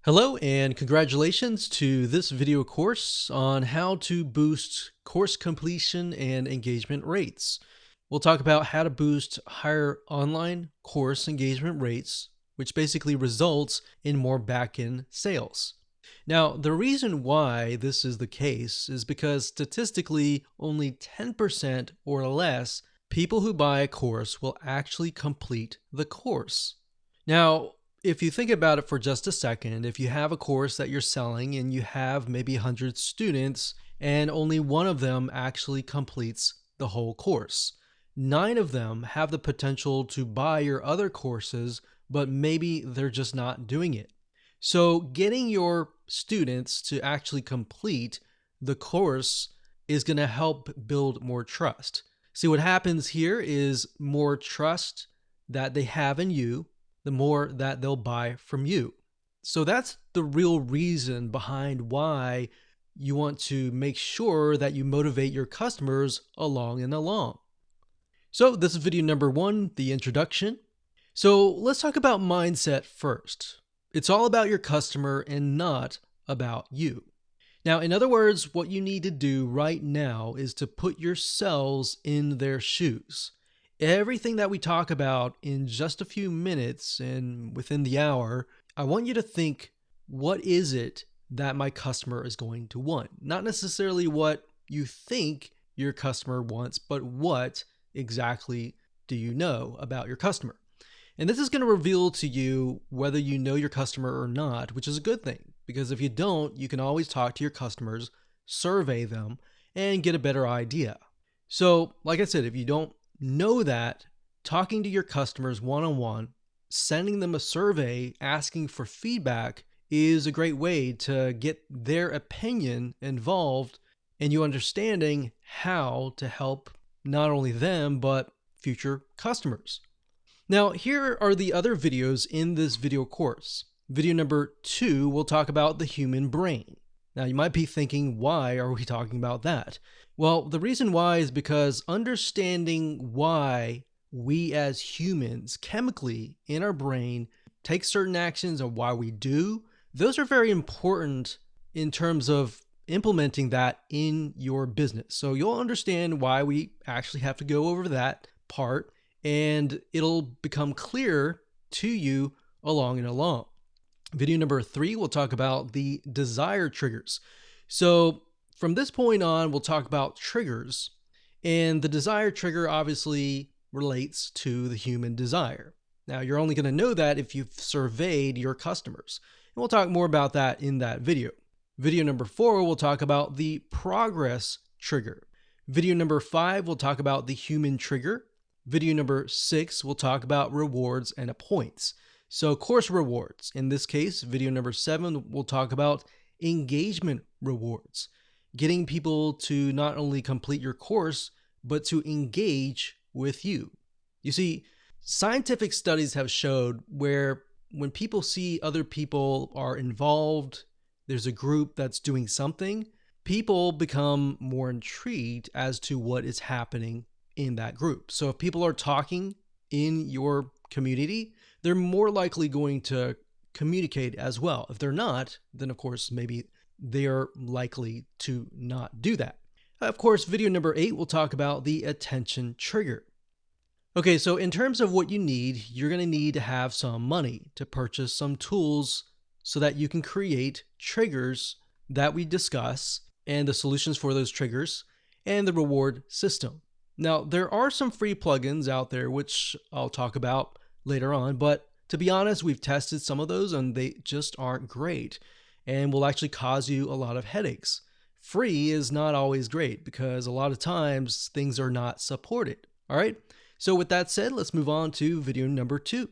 Hello and congratulations to this video course on how to boost course completion and engagement rates. We'll talk about how to boost higher online course engagement rates, which basically results in more back-end sales. Now, the reason why this is the case is because statistically, only 10% or less people who buy a course will actually complete the course. Now, if you think about it for just a second, if you have a course that you're selling and you have maybe 100 students and only one of them actually completes the whole course, 9 of them have the potential to buy your other courses, but maybe they're just not doing it. So getting your students to actually complete the course is going to help build more trust. See, what happens here is more trust that they have in you, the more that they'll buy from you. So that's the real reason behind why you want to make sure that you motivate your customers along and along. So this is video number 1, the introduction. So let's talk about mindset first. It's all about your customer and not about you. Now, in other words, what you need to do right now is to put yourselves in their shoes. Everything that we talk about in just a few minutes and within the hour, I want you to think, what is it that my customer is going to want? Not necessarily what you think your customer wants, but what exactly do you know about your customer? And this is going to reveal to you whether you know your customer or not, which is a good thing, because if you don't, you can always talk to your customers, survey them, and get a better idea. So, like I said, if you don't know that, talking to your customers one-on-one, sending them a survey, asking for feedback is a great way to get their opinion involved and you understanding how to help not only them, but future customers. Now, here are the other videos in this video course. Video number 2 will talk about the human brain. Now, you might be thinking, why are we talking about that? Well, the reason why is because understanding why we as humans chemically in our brain take certain actions and why we do, those are very important in terms of implementing that in your business. So you'll understand why we actually have to go over that part and it'll become clear to you along and along. Video number 3, we'll talk about the desire triggers. So from this point on, we'll talk about triggers, and the desire trigger obviously relates to the human desire. Now, you're only going to know that if you've surveyed your customers, and we'll talk more about that in that video. Video number 4, we'll talk about the progress trigger. Video number 5, we'll talk about the human trigger. Video number 6, we'll talk about rewards and points. So course rewards. In this case, video number 7, we'll talk about engagement rewards. Getting people to not only complete your course, but to engage with you. You see, scientific studies have showed where when people see other people are involved, there's a group that's doing something, people become more intrigued as to what is happening in that group. So if people are talking in your community, they're more likely going to communicate as well. If they're not, then of course, maybe they are likely to not do that. Of course, video number 8, we'll talk about the attention trigger. Okay, so in terms of what you need, you're going to need to have some money to purchase some tools so that you can create triggers that we discuss and the solutions for those triggers and the reward system. Now, there are some free plugins out there, which I'll talk about later on, but to be honest, we've tested some of those and they just aren't great and will actually cause you a lot of headaches. Free is not always great because a lot of times things are not supported. All right. So with that said, let's move on to video number 2.